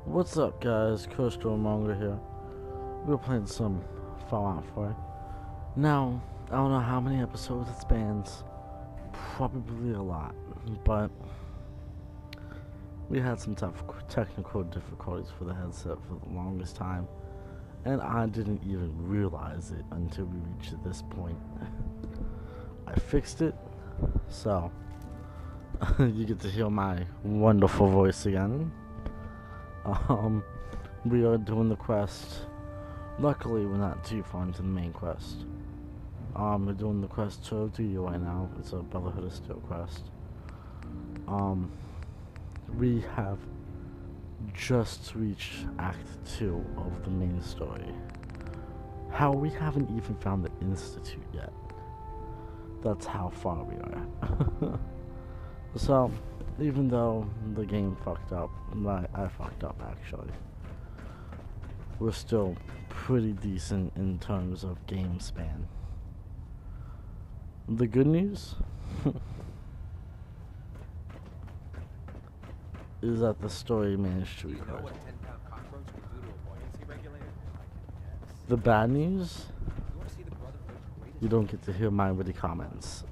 What's up, guys? CursedWarmonger here. We're playing some Fallout 4. Now, I don't know how many episodes it spans. Probably a lot. But we had some tough technical difficulties for the headset for the longest time. And I didn't even realize it until we reached this point. I fixed it, so you get to hear my wonderful voice again. We are doing the quest. Luckily, we're not too far into the main quest. We're doing the quest 12 right now. It's a Brotherhood of Steel quest. We have just reached Act 2 of the main story. How we haven't even found the Institute yet. That's how far we are. So, even though the game fucked up, I fucked up actually, we're still pretty decent in terms of game span. The good news is that the story managed to record. The bad news, you don't get to hear my witty comments.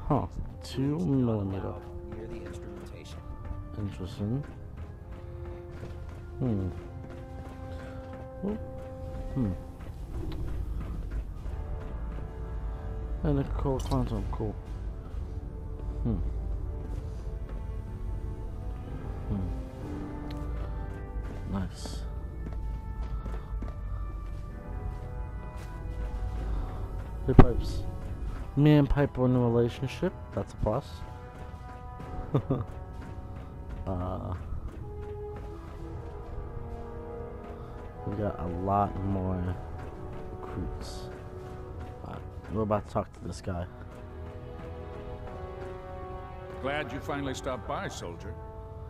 Huh, 2mm. Interesting. And a cool quantum, cool. Nice. Hey, Pipes. Me and Pipe were in a relationship. That's a plus. We got a lot more recruits. We're about to talk to this guy. Glad you finally stopped by, soldier.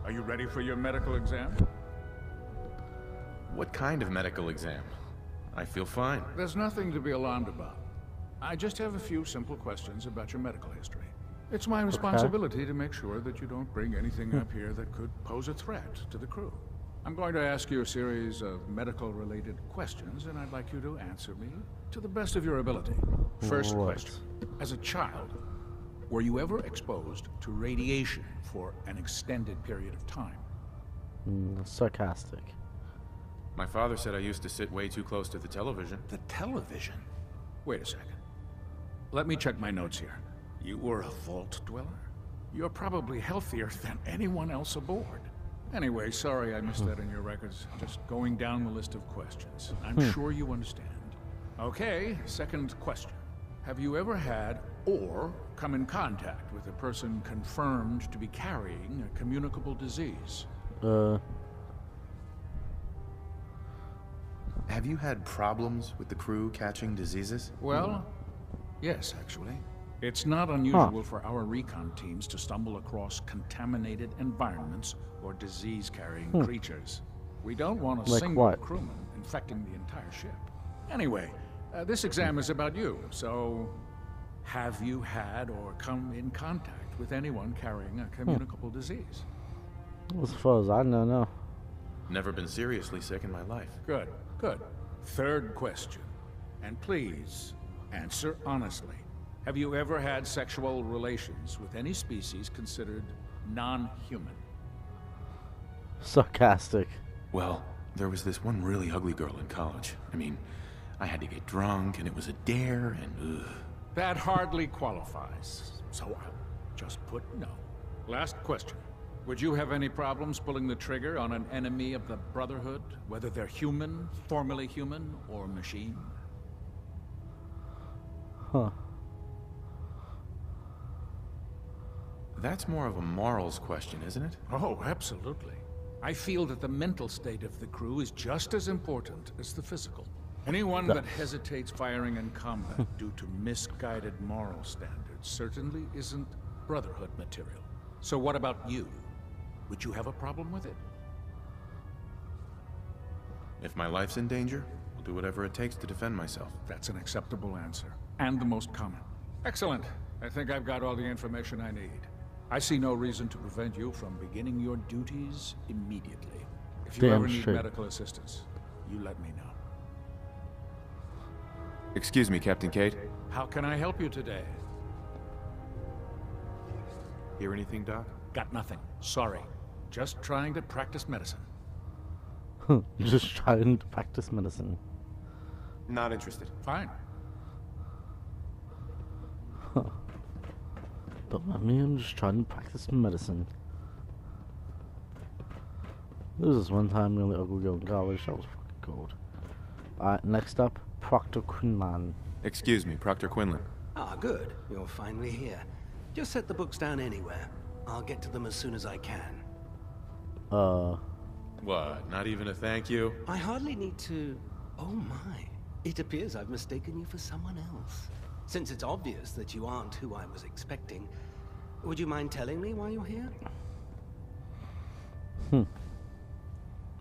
Are you ready for your medical exam? What kind of medical exam? I feel fine. There's nothing to be alarmed about. I just have a few simple questions about your medical history. It's my responsibility to make sure that you don't bring anything up here that could pose a threat to the crew. I'm going to ask you a series of medical-related questions, and I'd like you to answer me to the best of your ability. First question. As a child, were you ever exposed to radiation for an extended period of time? Sarcastic. My father said I used to sit way too close to the television. The television? Wait a second. Let me check my notes here. You were a vault dweller? You're probably healthier than anyone else aboard. Anyway, sorry I missed that in your records. Just going down the list of questions. I'm sure you understand. Okay, second question. Have you ever had or come in contact with a person confirmed to be carrying a communicable disease? Have you had problems with the crew catching diseases? Well, yes, actually. It's not unusual for our recon teams to stumble across contaminated environments or disease-carrying creatures. We don't want a single crewman infecting the entire ship. Anyway, this exam is about you, so have you had or come in contact with anyone carrying a communicable disease? As far as I know, no. Never been seriously sick in my life. Good, good. Third question, and please answer honestly. Have you ever had sexual relations with any species considered non-human? Sarcastic. Well, there was this one really ugly girl in college. I mean, I had to get drunk, and it was a dare, and ugh. That hardly qualifies, so I'll just put no. Last question. Would you have any problems pulling the trigger on an enemy of the Brotherhood, whether they're human, formerly human, or machine? Huh. That's more of a morals question, isn't it? Oh, absolutely. I feel that the mental state of the crew is just as important as the physical. Anyone that hesitates firing in combat due to misguided moral standards certainly isn't Brotherhood material. So what about you? Would you have a problem with it? If my life's in danger, I'll do whatever it takes to defend myself. That's an acceptable answer, and the most common. Excellent. I think I've got all the information I need. I see no reason to prevent you from beginning your duties immediately. If you Damn ever need straight. medical assistance, you let me know. Excuse me, Captain Cade. How can I help you today? Hear anything, Doc? Got nothing. Sorry. Just trying to practice medicine. Just trying to practice medicine. Not interested. Fine. Don't let me, I'm just trying to practice medicine. There was this one time the only ugly girl in college, that was fucking cold. Alright, next up, Proctor Quinlan. Excuse me, Proctor Quinlan. Ah, good. You're finally here. Just set the books down anywhere. I'll get to them as soon as I can. What, not even a thank you? I hardly need to... Oh my. It appears I've mistaken you for someone else. Since it's obvious that you aren't who I was expecting, would you mind telling me why you're here?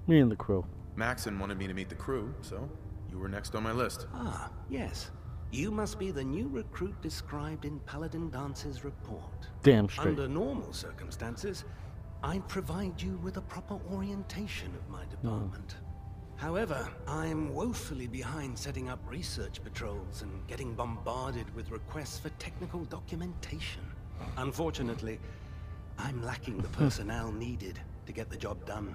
Me and the crew. Maxon wanted me to meet the crew, so you were next on my list. Ah, yes. You must be the new recruit described in Paladin Dance's report. Damn straight. Under normal circumstances, I'd provide you with a proper orientation of my department. However, I'm woefully behind setting up research patrols and getting bombarded with requests for technical documentation. Unfortunately, I'm lacking the personnel needed to get the job done.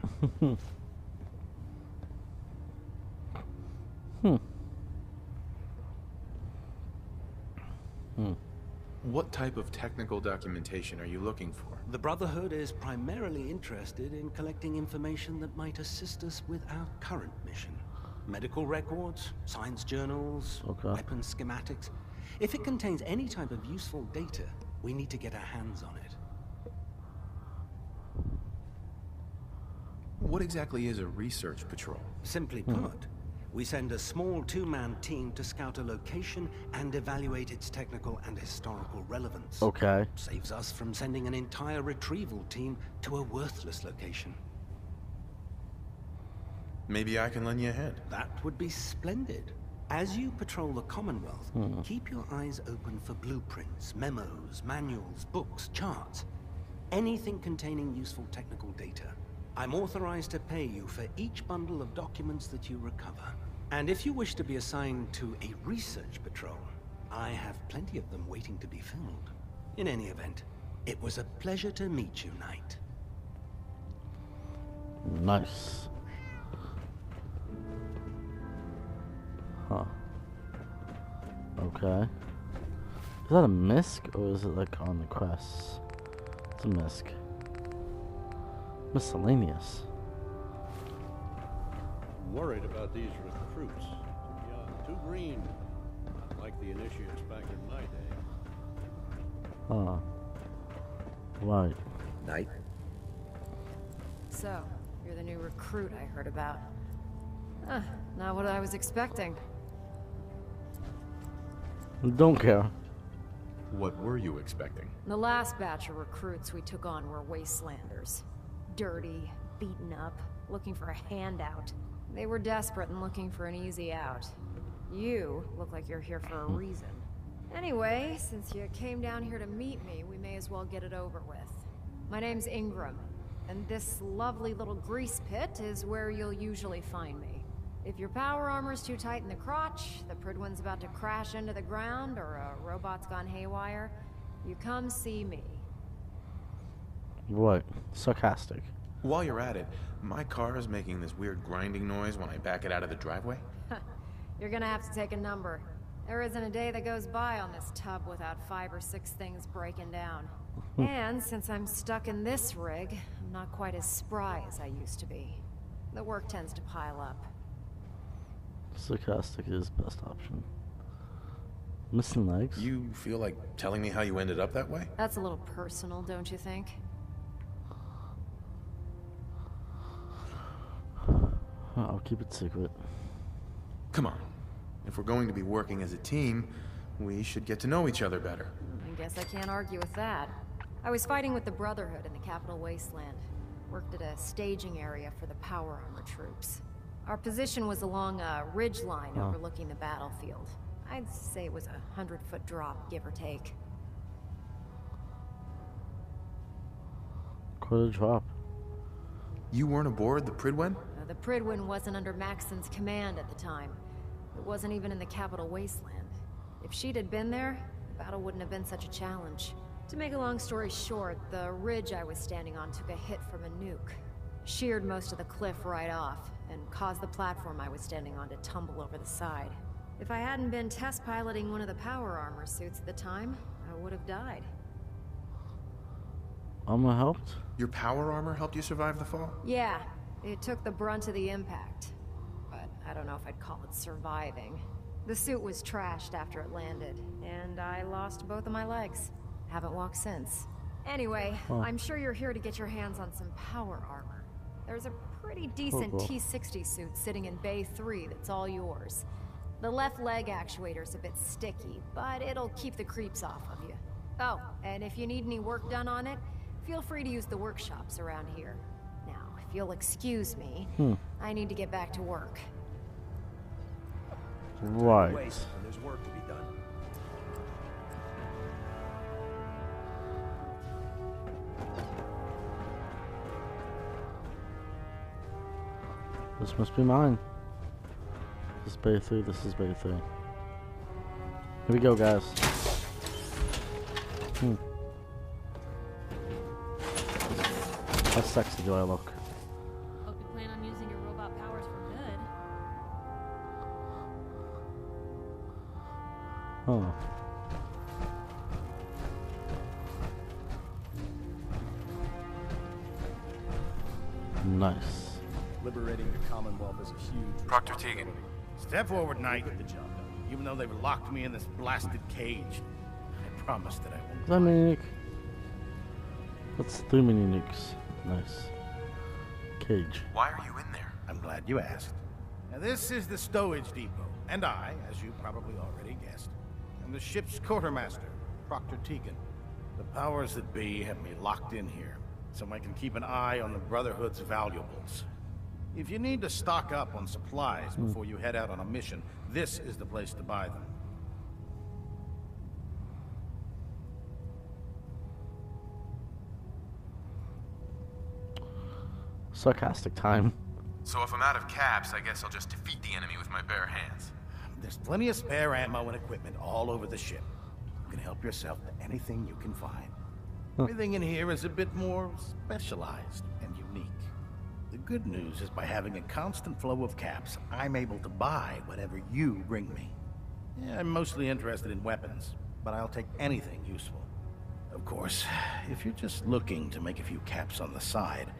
What type of technical documentation are you looking for? The Brotherhood is primarily interested in collecting information that might assist us with our current mission. Medical records, science journals, Okay. weapon schematics. If it contains any type of useful data, we need to get our hands on it. What exactly is a research patrol? Simply put, we send a small two-man team to scout a location and evaluate its technical and historical relevance. Okay. Saves us from sending an entire retrieval team to a worthless location. Maybe I can lend you a hand. That would be splendid. As you patrol the Commonwealth, keep your eyes open for blueprints, memos, manuals, books, charts. Anything containing useful technical data. I'm authorized to pay you for each bundle of documents that you recover. And if you wish to be assigned to a research patrol, I have plenty of them waiting to be filled. In any event, it was a pleasure to meet you, Knight. Nice. Huh. Okay. Is that a misc or is it like on the crest? It's a misc. Miscellaneous. Worried about these recruits. Too young, too green. Not like the initiates back in my day. Right. Knight? So, you're the new recruit I heard about. Not what I was expecting. Don't care. What were you expecting? The last batch of recruits we took on were wastelanders. Dirty, beaten up, looking for a handout. They were desperate and looking for an easy out. You look like you're here for a reason. Anyway, since you came down here to meet me, we may as well get it over with. My name's Ingram, and this lovely little grease pit is where you'll usually find me. If your power armor's too tight in the crotch, the Prydwen's about to crash into the ground, or a robot's gone haywire, you come see me. Right. Sarcastic. While you're at it, my car is making this weird grinding noise when I back it out of the driveway. You're gonna have to take a number. There isn't a day that goes by on this tub without 5 or 6 things breaking down. And since I'm stuck in this rig, I'm not quite as spry as I used to be. The work tends to pile up. Sarcastic is best option. Missing legs? You feel like telling me how you ended up that way? That's a little personal, don't you think? I'll keep it secret. Come on. If we're going to be working as a team, we should get to know each other better. I guess I can't argue with that. I was fighting with the Brotherhood in the Capital Wasteland. Worked at a staging area for the power armor troops. Our position was along a ridge line overlooking the battlefield. I'd say it was a 100-foot drop, give or take. Quite a drop. You weren't aboard the Prydwen? The Prydwen wasn't under Maxson's command at the time. It wasn't even in the capital wasteland. If she'd had been there, the battle wouldn't have been such a challenge. To make a long story short, the ridge I was standing on took a hit from a nuke. Sheared most of the cliff right off, and caused the platform I was standing on to tumble over the side. If I hadn't been test piloting one of the power armor suits at the time, I would have died. Armor helped? Your power armor helped you survive the fall? Yeah, it took the brunt of the impact. But I don't know if I'd call it surviving. The suit was trashed after it landed, and I lost both of my legs. Haven't walked since. Anyway, I'm sure you're here to get your hands on some power armor. There's a pretty decent T-60 suit sitting in Bay 3 that's all yours. The left leg actuator's a bit sticky, but it'll keep the creeps off of you. Oh, and if you need any work done on it, feel free to use the workshops around here. Now, if you'll excuse me, I need to get back to work. Right. There's work to be done. This must be mine. This is Bay 3, this is Bay 3. Here we go, guys. How sexy do I look? Hope you plan on using your robot powers for good. Oh. Nice. Liberating the Commonwealth is a huge Proctor Tegan. Step forward, Knight. Even though they've locked me in this blasted cage, I promise that I won't. Is that mini nuke? That's 3 mini nukes. Nice. Cage. Why are you in there? I'm glad you asked. Now, this is the stowage depot, and I, as you probably already guessed, am the ship's quartermaster, Proctor Tegan. The powers that be have me locked in here, so I can keep an eye on the Brotherhood's valuables. If you need to stock up on supplies before you head out on a mission, this is the place to buy them. Sarcastic time. So if I'm out of caps, I guess I'll just defeat the enemy with my bare hands. There's plenty of spare ammo and equipment all over the ship. You can help yourself to anything you can find. Everything in here is a bit more specialized and unique. The good news is by having a constant flow of caps, I'm able to buy whatever you bring me. Yeah, I'm mostly interested in weapons, but I'll take anything useful. Of course, if you're just looking to make a few caps on the side,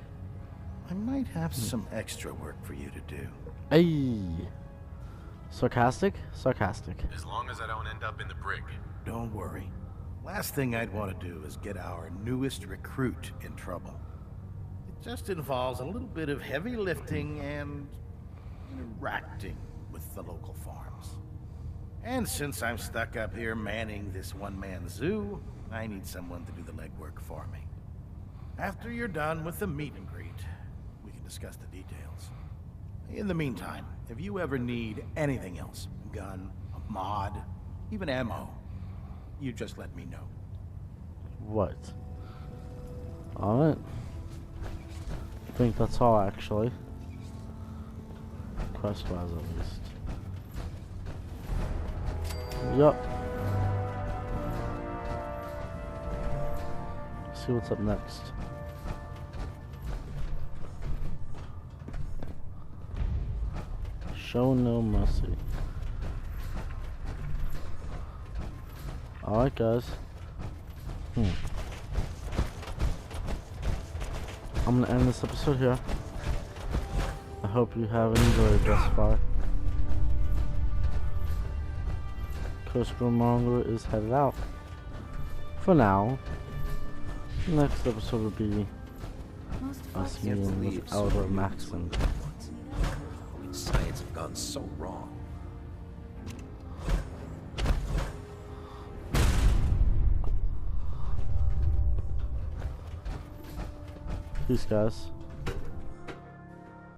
I might have some extra work for you to do. Hey. Sarcastic? Sarcastic. As long as I don't end up in the brig. Don't worry. Last thing I'd want to do is get our newest recruit in trouble. It just involves a little bit of heavy lifting and interacting with the local farms. And since I'm stuck up here manning this one-man zoo, I need someone to do the legwork for me. After you're done with the meet and greet, we can discuss the details. In the meantime, if you ever need anything else, a gun, a mod, even ammo, you just let me know. What? Alright. I think that's all, actually. Quest-wise, at least. Yup. See what's up next. Show no mercy. Alright, guys. I'm gonna end this episode here. I hope you have enjoyed thus far. CursedWarmonger is headed out. For now. Next episode will be us meeting with Elder Maxson. Science have gone so wrong. Peace, guys.